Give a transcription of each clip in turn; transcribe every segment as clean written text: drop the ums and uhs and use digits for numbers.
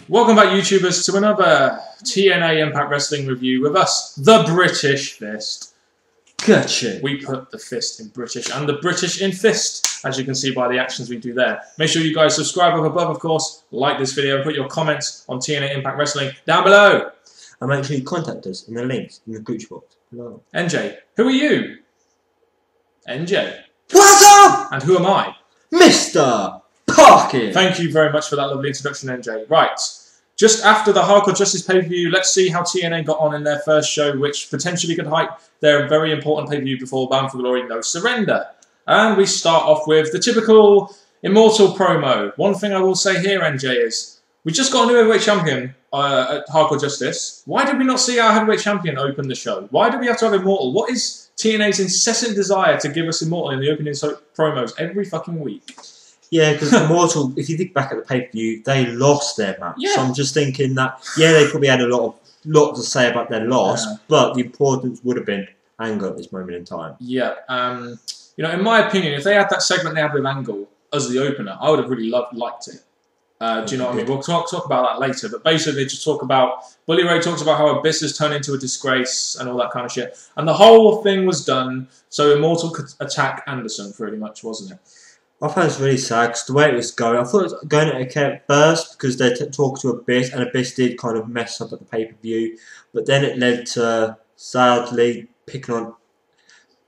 Welcome back, YouTubers, to another TNA Impact Wrestling review with us, the British Fist. Gotcha. We put the fist in British and the British in fist, as you can see by the actions we do there. Make sure you guys subscribe up above, of course, like this video, and put your comments on TNA Impact Wrestling down below. And make sure you contact us in the links in the group box below. NJ, who are you? NJ. What's up? And who am I? Mr. Parkin. Thank you very much for that lovely introduction, NJ. Right, just after the Hardcore Justice pay-per-view, let's see how TNA got on in their first show, which potentially could hype their very important pay-per-view before Bound for Glory, No Surrender. And we start off with the typical Immortal promo. One thing I will say here, NJ, is we just got a new heavyweight champion at Hardcore Justice. Why did we not see our heavyweight champion open the show? Why do we have to have Immortal? What is TNA's incessant desire to give us Immortal in the opening promos every fucking week? Yeah, because Immortal, if you think back at the pay-per-view, they lost their match. Yeah. So I'm just thinking that, yeah, they probably had a lot to say about their loss, but the importance would have been Angle at this moment in time. Yeah, you know, in my opinion, if they had that segment they had with Angle as the opener, I would have really liked it. Do you know what I mean? We'll talk about that later, but basically they just talk about, Bully Ray talks about how Abyss has turned into a disgrace and all that kind of shit. And the whole thing was done so Immortal could attack Anderson, pretty much, wasn't it? I found it really sad because the way it was going, I thought it was going okay at first because they talked to Abyss, and Abyss did kind of mess up at the pay-per-view, but then it led to, sadly, picking on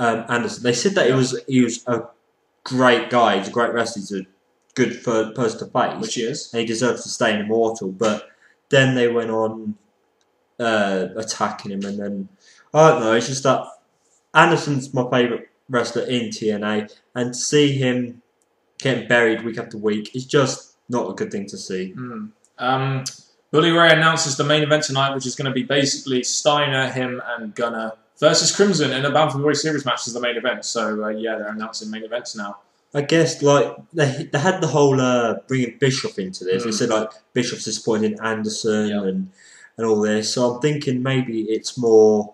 Anderson. They said that he was a great guy, he's a great wrestler, he's a good third person to face. Which he is. And he deserves to stay in Immortal, but then they went on attacking him, and then, I don't know, it's just that Anderson's my favourite wrestler in TNA, and to see him getting buried week after week is just not a good thing to see. Bully Ray announces the main event tonight, which is going to be basically Steiner, him, and Gunner versus Crimson in a Bound for Glory series match as the main event. So, yeah, they're announcing main events now. I guess, like, they had the whole bringing Bischoff into this. They said, like, Bischoff's disappointing Anderson and all this. So I'm thinking maybe it's more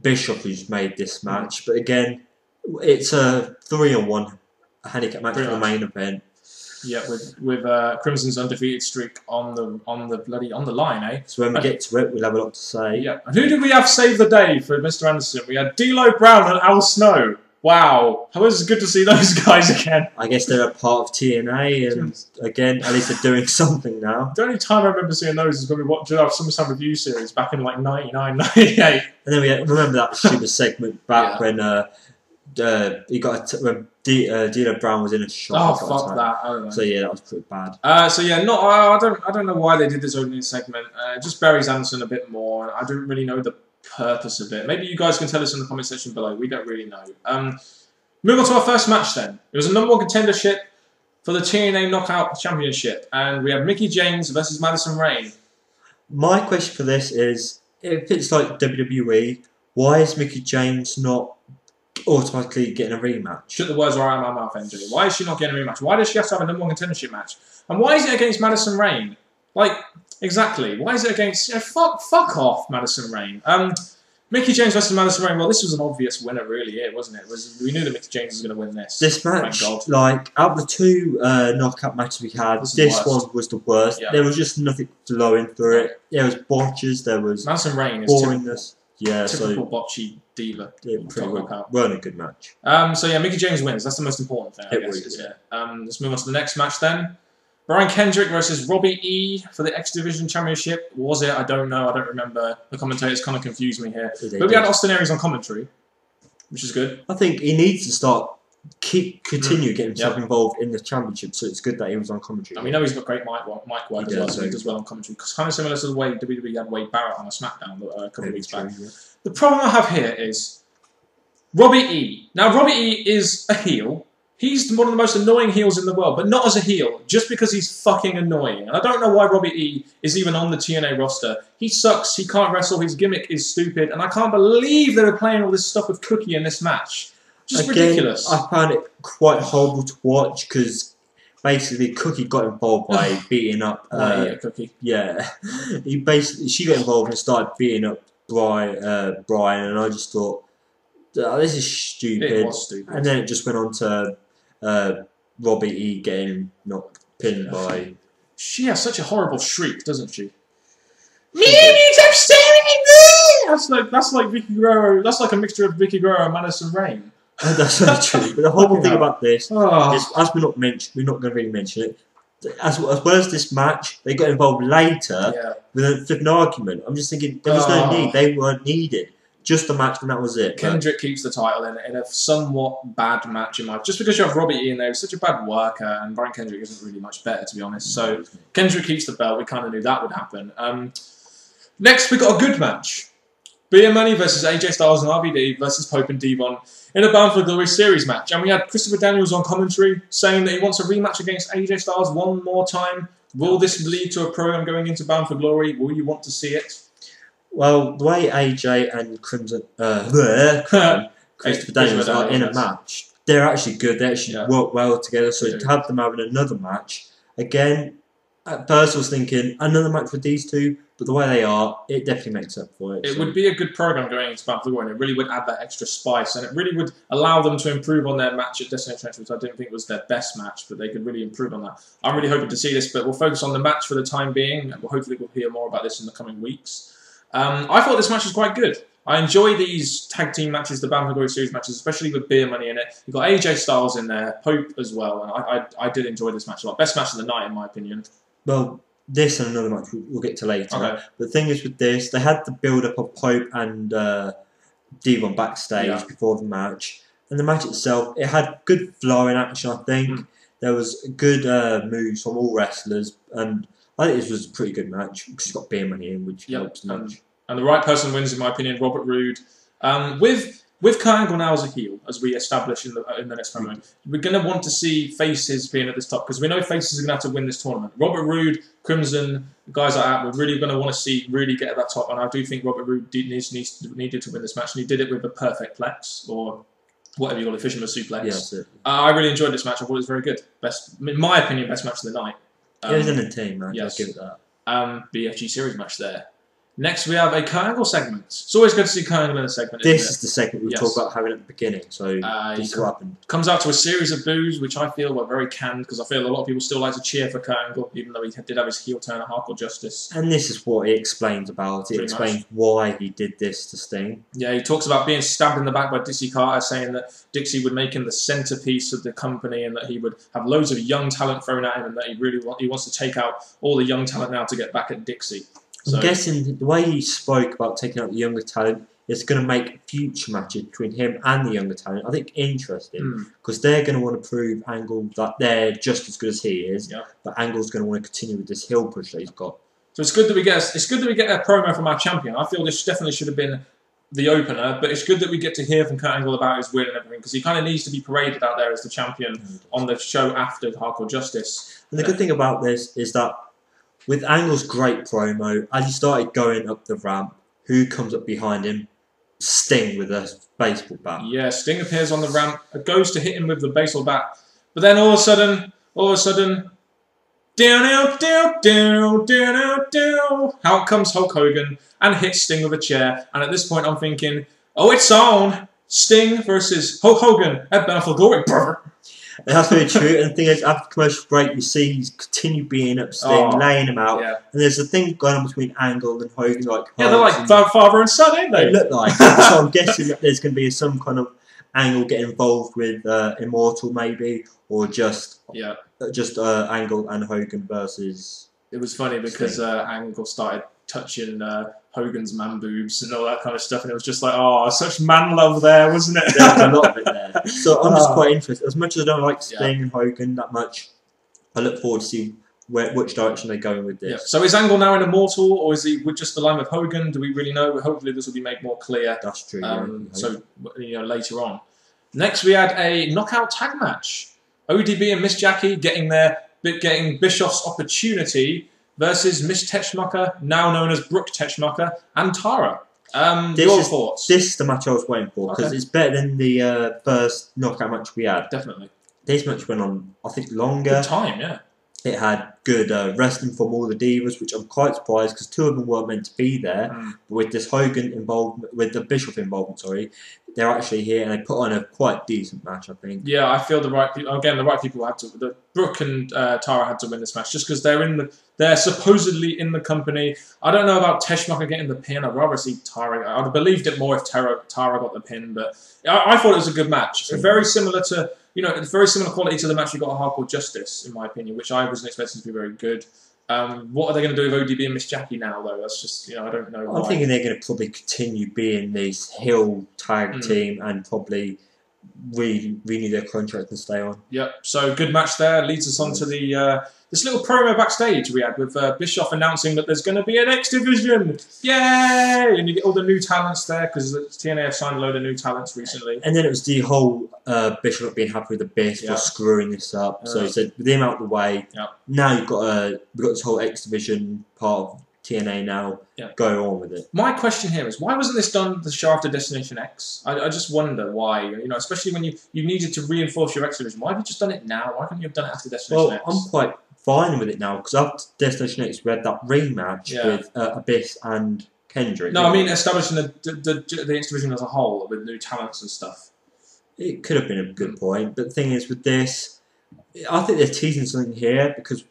Bischoff who's made this match. But again, it's a 3-on-1 handicap match for the main event. Yeah, with Crimson's undefeated streak on the line, eh? So when we get to it, we'll have a lot to say. Yeah. And who did we have save the day for Mr. Anderson? We had D'Lo Brown and Al Snow. Wow, it was good to see those guys again. I guess they're a part of TNA, and again, at least they're doing something now. The only time I remember seeing those is when we watched our SummerSlam review series back in like 99, 98. And then we remember that stupid segment back when when D'Lo Brown was in a shot. Oh fuck that! I don't know. So yeah, that was pretty bad. So yeah, I don't know why they did this opening segment. It just buries Anderson a bit more. I don't really know the purpose of it. Maybe you guys can tell us in the comment section below. We don't really know. Move on to our first match then. It was a #1 contendership for the TNA Knockout Championship, and we have Mickie James versus Madison Rayne. My question for this is, if it's like WWE, why is Mickie James not automatically getting a rematch? Shut the words right out of my mouth, NJ. Why is she not getting a rematch? Why does she have to have a #1 contendership match? And why is it against Madison Rayne? Like, exactly. Why is it against... You know, fuck off, Madison Rayne. Mickie James versus Madison Rayne. Well, this was an obvious winner, really, wasn't it? We knew that Mickie James was going to win this. This match, like, out of the two knockout matches we had, this one was the worst. Yeah. There was just nothing flowing through it. There was botches, there was Madison Rayne is boringness. Typical botchy diva. Yeah, weren't a good match. So yeah, Mickie James wins. That's the most important thing, I guess. Let's move on to the next match then. Brian Kendrick versus Robbie E for the X Division Championship. Was it? I don't know. I don't remember. The commentators kind of confused me here. But we had Austin Aries on commentary, which is good. I think he needs to continue getting himself involved in the championship, so it's good that he was on commentary. And we know he's got great mic work as well, so he does well on commentary. Because kind of similar to the way WWE had Wade Barrett on a SmackDown a couple of weeks back. Yeah. The problem I have here is Robbie E. Now, Robbie E is a heel. He's one of the most annoying heels in the world, but not as a heel, just because he's fucking annoying. And I don't know why Robbie E is even on the TNA roster. He sucks, he can't wrestle, his gimmick is stupid, and I can't believe they were playing all this stuff with Cookie in this match. Just ridiculous. I found it quite horrible to watch because basically Cookie got involved by beating up. Cookie. Yeah, she got involved and started beating up Brian, and I just thought, oh, this is stupid. It was stupid. And then it just went on to Robbie E getting pinned by She has such a horrible shriek, doesn't she? Meanies, I'm staring at me! That's like Vicky Guerrero. That's like a mixture of Vicky Guerrero and Madison Rain. That's so true. But the whole thing about this Oh. is, as we're not going to really mention it. As well as this match, they got involved later with a flipping argument. I'm just thinking there was no need. They weren't needed. Just the match, and that was it. Kendrick keeps the title in a somewhat bad match in my. Just because you have Robbie E in there, he's such a bad worker, and Brian Kendrick isn't really much better, to be honest. So Kendrick keeps the belt. We kind of knew that would happen. Next, we got a good match: Beer Money versus AJ Styles and RVD versus Pope and Devon in a Bound for Glory series match. And we had Christopher Daniels on commentary saying that he wants a rematch against AJ Styles one more time. Will this lead to a program going into Bound for Glory? Will you want to see it? Well, the way AJ and Christopher Daniels are in a match, they're actually good. They actually work well together. So to have them having another match, again, at first I was thinking another match with these two, but the way they are, it definitely makes up for it. It would be a good program going into Bound for Glory, and it really would add that extra spice, and it really would allow them to improve on their match at Destination X, which I didn't think was their best match, but they could really improve on that. I'm really hoping to see this, but we'll focus on the match for the time being, and hopefully we'll hear more about this in the coming weeks. I thought this match was quite good. I enjoy these tag team matches, the Bound for Glory series matches, especially with Beer Money in it. You've got AJ Styles in there, Pope as well, and I did enjoy this match a lot. Best match of the night, in my opinion. Well, this and another match we'll get to later. Okay. The thing is with this, they had the build-up of Pope and Devon backstage before the match. And the match itself, it had good flowing action, I think. There was good moves from all wrestlers, and I think this was a pretty good match because it's got Beer Money in, which helps the match. And the right person wins, in my opinion, Robert Roode. With Kurt Angle now as a heel, as we establish in the next promo, we're going to want to see faces being at this top because we know faces are going to have to win this tournament. Robert Roode, Crimson, guys like that, we're really going to want to see really get at that top. And I do think Robert Roode needed to win this match, and he did it with a perfect plex, or whatever you call it, fisherman suplex. Yes, I really enjoyed this match. I thought it was very good. Best, in my opinion, best match of the night. It was an entertaining match, yes. I'll give it that. BFG series match there. Next, we have a Kurt Angle segment. It's always good to see Kurt Angle in a segment. This is the segment we talked about having at the beginning. So this is what happened. Comes out to a series of boos, which I feel were very canned because I feel a lot of people still like to cheer for Kurt Angle, even though he did have his heel turn at Hardcore Justice. And this is what he explains about it. It explains why he did this to Sting. Yeah, he talks about being stabbed in the back by Dixie Carter, saying that Dixie would make him the centerpiece of the company and that he would have loads of young talent thrown at him and that he wants to take out all the young talent now to get back at Dixie. So, I'm guessing the way he spoke about taking out the younger talent is going to make future matches between him and the younger talent, I think, interesting because they're going to want to prove Angle that they're just as good as he is, but Angle's going to want to continue with this heel push that he's got. So it's good that we get a promo from our champion. I feel this definitely should have been the opener, but it's good that we get to hear from Kurt Angle about his win and everything because he kind of needs to be paraded out there as the champion on the show after Hardcore Justice. And the good thing about this is that with Angle's great promo, as he started going up the ramp, who comes up behind him? Sting with a baseball bat. Yeah, Sting appears on the ramp, goes to hit him with the baseball bat, but then all of a sudden, down, out comes Hulk Hogan and hits Sting with a chair. And at this point, I'm thinking, oh, it's on! Sting versus Hulk Hogan at Bound for Glory. That's very true. And the thing is, after commercial break, you see he's continued being up Sting, laying him out. Yeah. And there's a thing going on between Angle and Hogan, like they're like father and son, ain't they? They look like. So I'm guessing that there's going to be some kind of Angle getting involved with Immortal, maybe, or just Angle and Hogan versus. It was funny because Angle started touching Hogan's man boobs and all that kind of stuff, and it was just like, oh, such man love there, wasn't it? There was a lot of it there. So I'm just quite interested. As much as I don't like Sting and Hogan that much, I look forward to see which direction they're going with this. Yeah. So is Angle now an Immortal, or is he with just the line with Hogan? Do we really know? Hopefully this will be made more clear. That's true. So later on. Next we had a knockout tag match. ODB and Miss Jackie getting Bischoff's opportunity versus Miss Teschmacher, now known as Brooke Teschmacher, and Tara. Your thoughts? This is the match I was waiting for, because it's better than the first knockout match we had. Definitely. This match went on, I think, longer. Good time, yeah. It had good wrestling from all the divas, which I'm quite surprised because 2 of them weren't meant to be there. But with this Hogan involvement, with the Bischoff involvement, sorry, they're actually here and they put on a quite decent match, I think. Yeah, I feel the right people had to. Brooke and Tara had to win this match just because they're supposedly in the company. I don't know about Teschmacher getting the pin. I'd rather see Tara. I'd have believed it more if Tara got the pin, but I thought it was a good match. Very similar to. It's very similar quality to the match we got at Hardcore Justice, in my opinion, which I wasn't expecting to be very good. What are they going to do with ODB and Miss Jackie now, though? That's just, I don't know. I'm thinking they're going to probably continue being this heel tag team and probably renew their contract and stay on. Yep. So good match there. Leads us on to the this little promo backstage we had with Bischoff announcing that there's going to be an X Division. Yay! And you get all the new talents there because TNA have signed a load of new talents recently. And then it was the whole Bischoff being happy with the Biff for screwing this up. So he said, with him out the way, now we've got this whole X Division part of TNA now. Go on with it. My question here is, why wasn't this done the show after Destination X? I just wonder why. Especially when you needed to reinforce your X Division. Why have you just done it now? Why couldn't you have done it after Destination X? I'm quite fine with it now because after Destination X we had that rematch with Abyss and Kendrick. No, I mean establishing the X Division as a whole with new talents and stuff. It could have been a good point, but the thing is with this, I think they're teasing something here because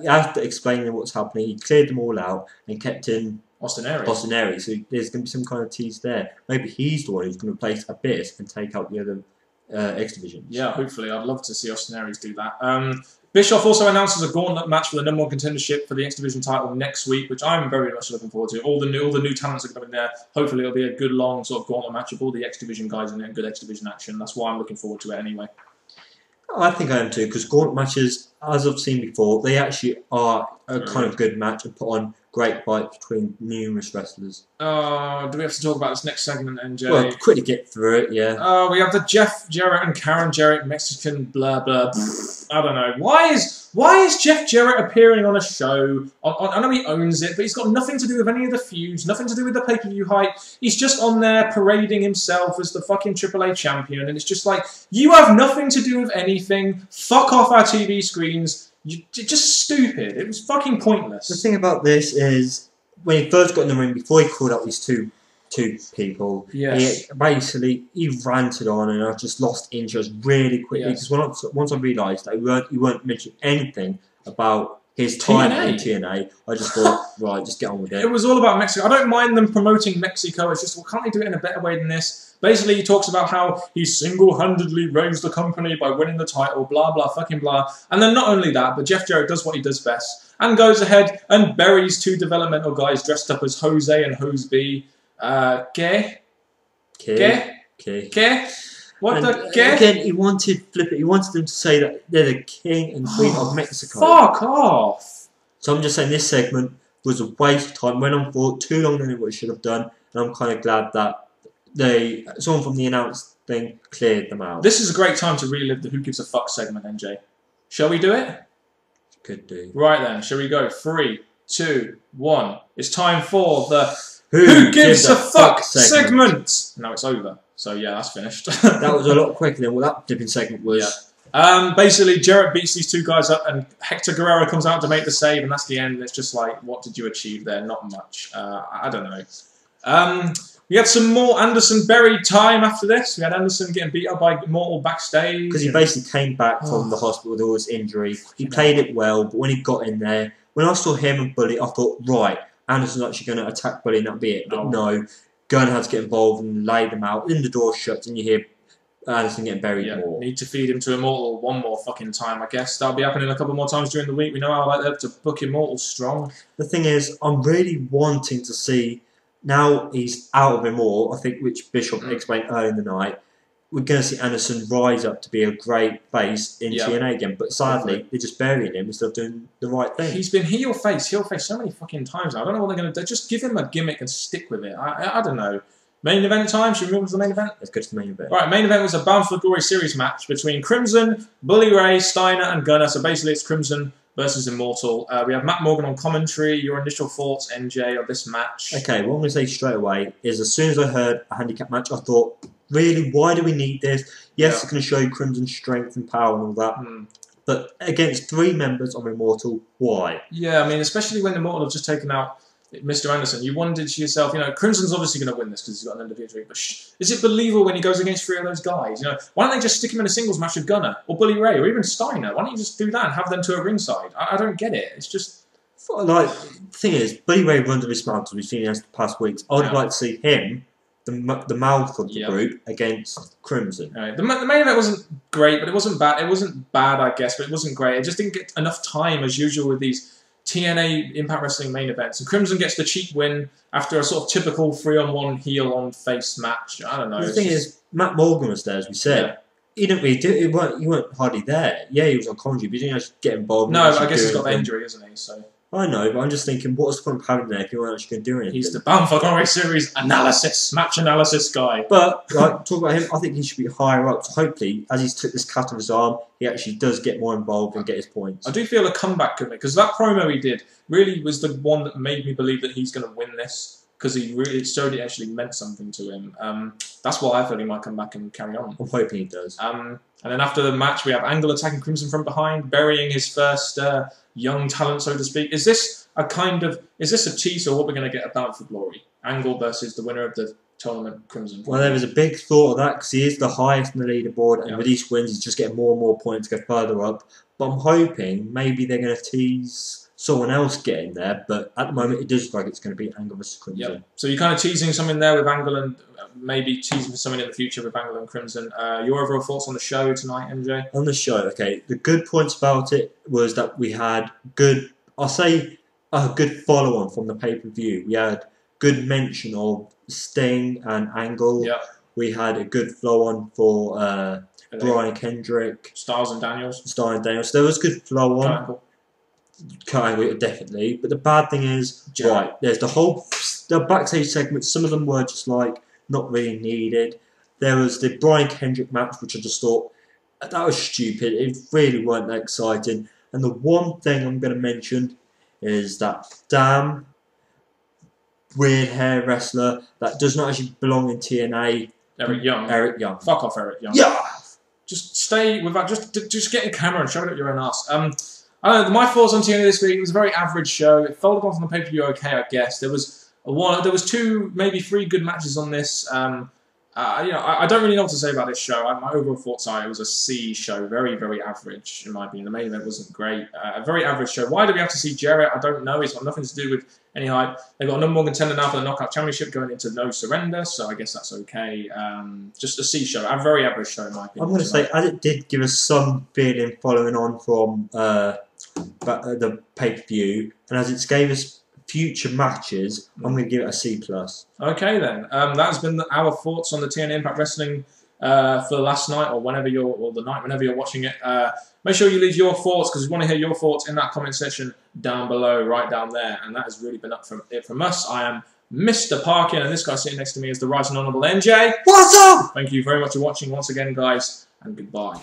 after explaining what's happening, he cleared them all out and kept in Austin Aries. So there's going to be some kind of tease there. Maybe he's the one who's going to replace Abyss and take out the other X Divisions. Yeah, hopefully. I'd love to see Austin Aries do that. Bischoff also announces a gauntlet match for the #1 contendership for the X Division title next week, which I'm very much looking forward to. All the new talents are coming there. Hopefully it'll be a good long sort of gauntlet match with all the X Division guys in it and good X Division action. That's why I'm looking forward to it anyway. I think I am too, because gauntlet matches, as I've seen before, they actually are a kind of good match and put on great fights between numerous wrestlers. Do we have to talk about this next segment, NJ? Well, quickly get through it, yeah. We have the Jeff Jarrett and Karen Jarrett Mexican blah blah. I don't know. Why is Jeff Jarrett appearing on a show? I know he owns it, but he's got nothing to do with any of the feuds, nothing to do with the pay-per-view hype. He's just on there parading himself as the fucking AAA champion, and it's just like, you have nothing to do with anything. Fuck off our TV screens. You're just stupid. It was fucking pointless. The thing about this is, when he first got in the ring, before he called out these two people, he ranted on, and I just lost interest really quickly because once I realised that he weren't mentioning anything about his time in TNA, I just thought, right, just get on with it. It was all about Mexico. I don't mind them promoting Mexico. It's just, well, can't they do it in a better way than this? Basically, he talks about how he single-handedly raised the company by winning the title, blah, blah, fucking blah. And then not only that, but Jeff Jarrett does what he does best and goes ahead and buries 2 developmental guys dressed up as Jose and Jose B. ¿Qué? What the ¿qué? Again, he wanted them to say that they're the king and queen of Mexico. Fuck off! So I'm just saying this segment was a waste of time. Went on for too long than it should have done, and I'm kind of glad that someone from the announce thing cleared them out. This is a great time to relive the Who Gives a Fuck segment, NJ. Shall we do it? Could do. Right then, shall we go? 3, 2, 1. It's time for the Who Gives a Fuck segment. Now it's over. So yeah, that's finished. That was a lot quicker than what that dipping segment was. Yeah. Basically, Jarrett beats these 2 guys up, and Hector Guerrero comes out to make the save, and that's the end. It's just like, what did you achieve there? Not much. I don't know. We had some more Anderson Berry time after this. We had Anderson getting beat up by Immortal backstage. Because he basically came back from the hospital with all his injury. He played it well, but when he got in there, when I saw him and Bully, I thought, right, Anderson's actually going to attack Bully and that'll be it. But no, Gunn had to get involved and lay them out. Then the door shuts and you hear Anderson getting buried more. Need to feed him to Immortal one more fucking time, I guess. That'll be happening a couple more times during the week. We know how I like that to book Immortal strong. The thing is, I'm really wanting to see, now he's out of Immortal, I think, which Bishop explained earlier in the night, we're going to see Anderson rise up to be a great face in TNA again. But sadly, they're just burying him instead of doing the right thing. He's been heel face so many fucking times now. I don't know what they're going to do. Just give him a gimmick and stick with it. I don't know. Main event time? Should we move on to the main event? Let's go to the main event. Right, main event was a Bound for Glory series match between Crimson, Bully Ray, Steiner, and Gunner. So basically, it's Crimson versus Immortal. We have Matt Morgan on commentary. Your initial thoughts, NJ, of this match? Okay, what I'm going to say straight away is as soon as I heard a handicap match, I thought, really, why do we need this? Yes, it's going to show you Crimson's strength and power and all that. But against 3 members of Immortal, why? Yeah, I mean, especially when Immortal have just taken out Mr. Anderson, you wondered to yourself, Crimson's obviously going to win this because he's got an undefeated streak, but is it believable when he goes against 3 of those guys? Why don't they just stick him in a singles match with Gunner or Bully Ray or even Steiner? Why don't you just do that and have them to a ringside? I don't get it. It's just... Like, the thing is, Bully Ray runs a dismantle, we've seen in the past weeks. I would like to see him, the mouth of the group, against Crimson. Right. The main event wasn't great, but it wasn't bad. It wasn't bad, I guess, but it wasn't great. It just didn't get enough time, as usual, with these TNA Impact Wrestling main events. And Crimson gets the cheap win after a sort of typical 3-on-1 heel-on-face match. I don't know. The thing is, Matt Morgan was there, as we said. Yeah. He didn't really do it. He weren't hardly there. Yeah, he was on commentary, but he didn't actually get involved. No, I guess he's got the injury, isn't he? So. I know, but I'm just thinking, what's the point of having there if you weren't actually going to do anything? He's the Bound for Glory Series match analysis guy. But, talk about him, I think he should be higher up. So hopefully, as he's took this cut of his arm, he actually does get more involved and get his points. I do feel a comeback coming, because that promo he did really was the one that made me believe that he's going to win this, because it showed it actually meant something to him. That's why I thought he might come back and carry on. I'm hoping he does. And then after the match, we have Angle attacking Crimson from behind, burying his first young talent, so to speak. Is this a tease or what we're going to get about for Glory? Angle versus the winner of the tournament, Crimson. Well, there was a big thought of that because he is the highest in the leaderboard, and with each win, he's just getting more and more points to go further up. But I'm hoping maybe they're going to tease someone else getting there, but at the moment, it does look like it's going to be Angle versus Crimson. Yep. So you're kind of teasing something there with Angle and maybe teasing for something in the future with Angle and Crimson. Your overall thoughts on the show tonight, MJ? On the show, okay. The good points about it was that we had good, I'll say, a good follow-on from the pay-per-view. We had good mention of Sting and Angle. Yep. We had a good flow-on for Brian Kendrick. Styles and Daniels. There was good flow-on. Triangle, definitely. But the bad thing is, Jarrett. There's the backstage segments, some of them were just like, not really needed. There was the Brian Kendrick match, which I just thought, that was stupid. It really weren't that exciting. And the one thing I'm going to mention is that damn weird hair wrestler that does not actually belong in TNA. Eric Young. Fuck off, Eric Young. Yeah. Just stay with that. Just get your camera and show it up your own ass. I don't know. My thoughts on TNA this week. It was a very average show. It folded off on the pay-per-view okay, I guess. There was 2, maybe 3 good matches on this. I don't really know what to say about this show. My overall thoughts are it was a C show, very, very average in my opinion. The main event wasn't great. A very average show. Why do we have to see Jarrett? I don't know. It's got nothing to do with any hype. They've got a number 1 contender now for the Knockout Championship going into No Surrender, so I guess that's okay. Just a C show. A very average show in my opinion. I'm going to say, as it did give us some feeling following on from the pay-per-view, and as it gave us future matches, I'm going to give it a C+. Okay then, that's been our thoughts on the TNA Impact Wrestling for last night or the night whenever you're watching it. Make sure you leave your thoughts because we want to hear your thoughts in that comment section down below, right down there. And that has really been it from us. I am Mr. Parkin, and this guy sitting next to me is the Right and Honourable MJ. What's up? Thank you very much for watching once again, guys, and goodbye.